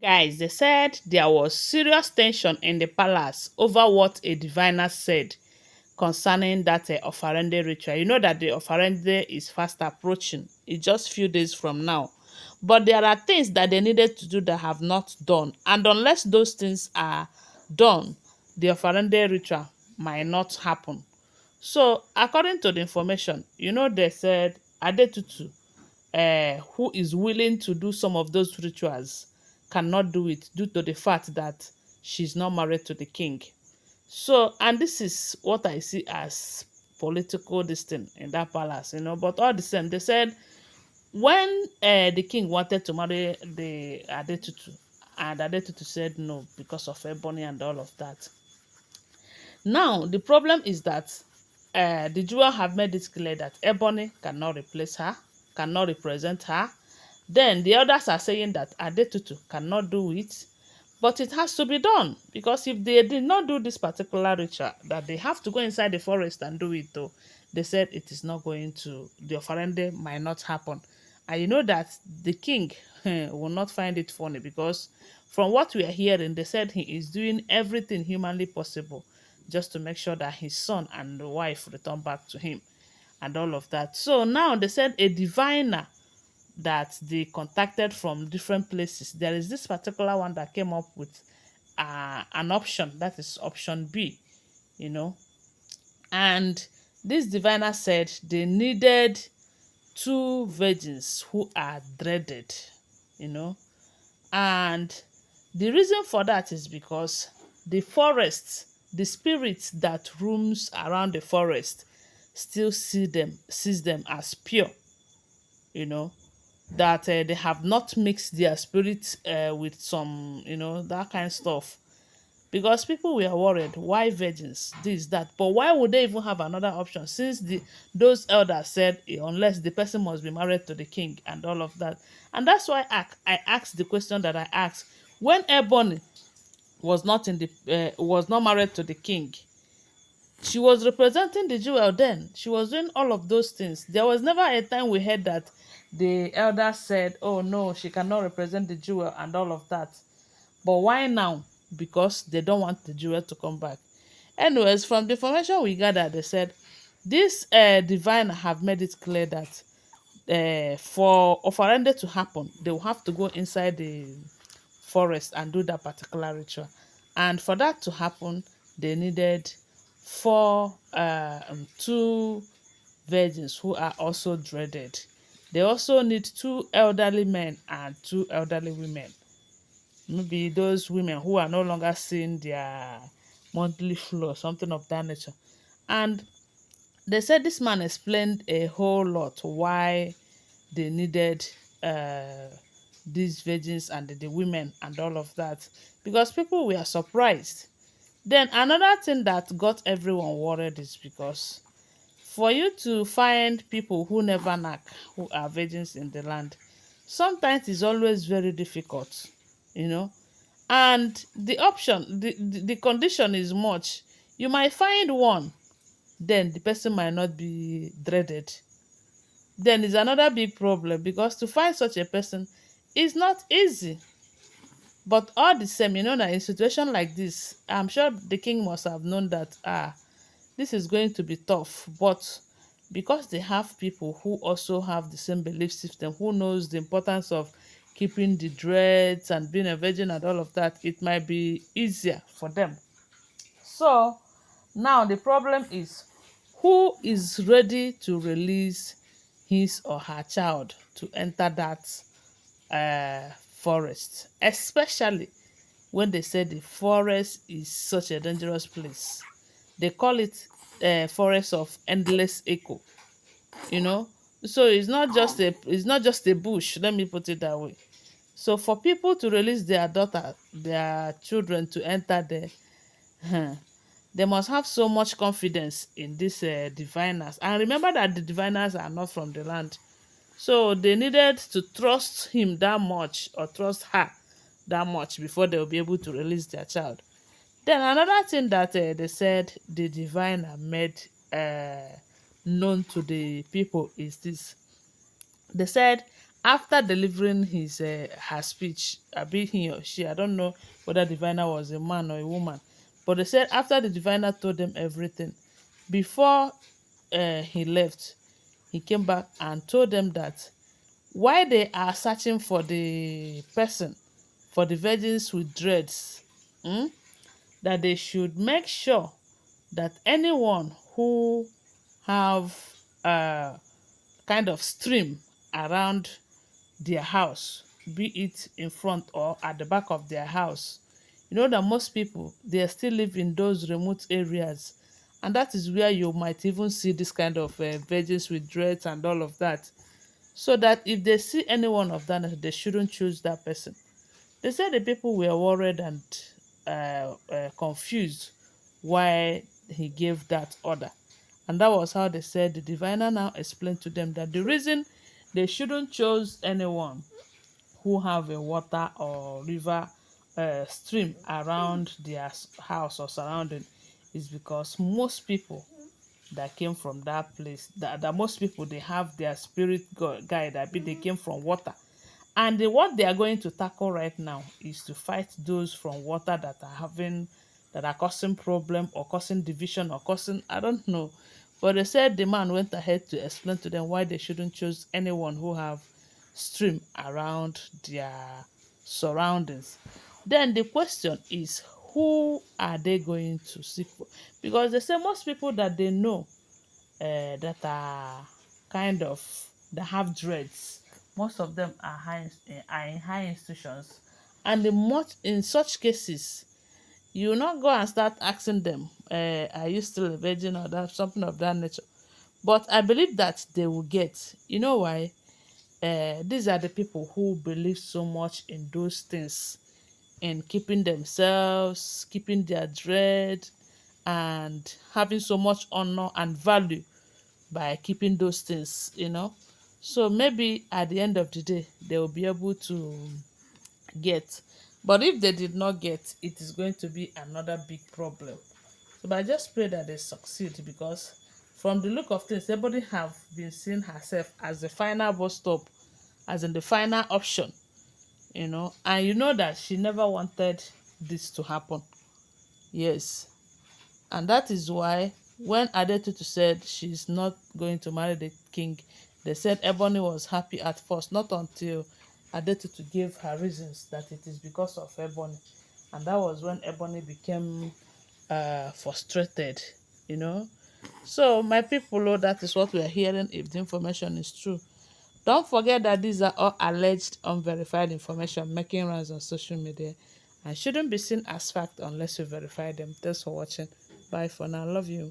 Guys, they said there was serious tension in the palace over what a diviner said concerning that Ofarende ritual. You know that the Ofarende is fast approaching. It's just few days from now. But there are things that they needed to do that have not done. And unless those things are done, the Ofarende ritual might not happen. So, according to the information, they said Adetutu, who is willing to do some of those rituals, cannot do it due to the fact that she's not married to the king. So, and this is what I see as political this thing in that palace, But all the same, they said when the king wanted to marry the Adetutu, and Adetutu said no because of Ebony and all of that. Now, the problem is that the jewel have made it clear that Ebony cannot replace her, cannot represent her. Then the others are saying that Adetutu cannot do it, but it has to be done because if they did not do this particular ritual, that they have to go inside the forest and do it, though, they said it is not going to, the offerende might not happen. And you know that the king will not find it funny because from what we are hearing, they said he is doing everything humanly possible just to make sure that his son and the wife return back to him and all of that. So now they said a diviner that they contacted from different places. There is this particular one that came up with an option, that is option B, you know. And this diviner said they needed two virgins who are dreaded, you know. And the reason for that is because the forest, the spirits that roams around the forest still sees them as pure, you know, that they have not mixed their spirits with some, that kind of stuff. Because people were worried, why virgins, this, that. But why would they even have another option since those elders said unless the person must be married to the king and all of that. And that's why I asked the question that I asked. When Ebony was not married to the king, she was representing the jewel then. She was doing all of those things. There was never a time we heard that the elder said, oh no, she cannot represent the jewel and all of that. But why now? Because they don't want the jewel to come back. Anyways, from the information we gathered, they said this divine have made it clear that for Ofarende to happen, they will have to go inside the forest and do that particular ritual. And for that to happen, they needed two virgins who are also dreaded. They also need two elderly men and two elderly women. Maybe those women who are no longer seeing their monthly flow, something of that nature. And they said this man explained a whole lot why they needed uh, these virgins and the women and all of that because people were surprised. Then another thing that got everyone worried is because for you to find people who never knack, who are virgins in the land, sometimes it's always very difficult, you know. And the condition is much. You might find one, then the person might not be dreaded. Then it's another big problem because to find such a person is not easy. But all the same, that in a situation like this, I'm sure the king must have known that this is going to be tough. But because they have people who also have the same belief system, who knows the importance of keeping the dreads and being a virgin and all of that, it might be easier for them. So now the problem is who is ready to release his or her child to enter that forest, especially when they say the forest is such a dangerous place. They call it forest of endless echo, you know. So it's not just a bush, let me put it that way. So for people to release their children to enter there, they must have so much confidence in these diviners. And remember that the diviners are not from the land. So they needed to trust him that much or trust her that much before they will be able to release their child. Then another thing that they said the diviner made known to the people is this. They said after delivering his her speech, be he or she, I don't know whether the diviner was a man or a woman, but they said after the diviner told them everything, before he left, he came back and told them that while they are searching for the person, for the virgins with dreads, mm, that they should make sure that anyone who have a kind of stream around their house, be it in front or at the back of their house. You know that most people they still live in those remote areas, and that is where you might even see this kind of virgins with dreads and all of that. So that if they see any one of that, they shouldn't choose that person. They said the people were worried and confused why he gave that order. And that was how they said the diviner now explained to them that the reason they shouldn't choose anyone who have a water or river stream around their house or surrounding is because most people that came from that place, that most people they have their spirit guide, that be they came from water, and what they are going to tackle right now is to fight those from water that are having, that are causing problem or causing division or causing, I don't know. But they said the man went ahead to explain to them why they shouldn't choose anyone who have stream around their surroundings. Then the question is, who are they going to seek for? Because they say most people that they know that are kind of, that have dreads, most of them are are in high institutions, and in such cases you will not go and start asking them, are you still a virgin or that something of that nature. But I believe that they will get, you know why? These are the people who believe so much in those things, in keeping themselves, keeping their dread, and having so much honor and value by keeping those things, you know. So maybe at the end of the day, they will be able to get. But if they did not get, it is going to be another big problem. So but I just pray that they succeed, because from the look of things, everybody have been seeing herself as the final bus stop, as in the final option, you know. And you know that she never wanted this to happen. Yes. And that is why when Adetutu said she's not going to marry the king, they said Ebony was happy at first, not until Adetutu gave her reasons that it is because of Ebony. And that was when Ebony became frustrated, you know. So, my people, oh, that is what we are hearing if the information is true. Don't forget that these are all alleged, unverified information making rounds on social media and shouldn't be seen as fact unless you verify them. Thanks for watching. Bye for now. Love you.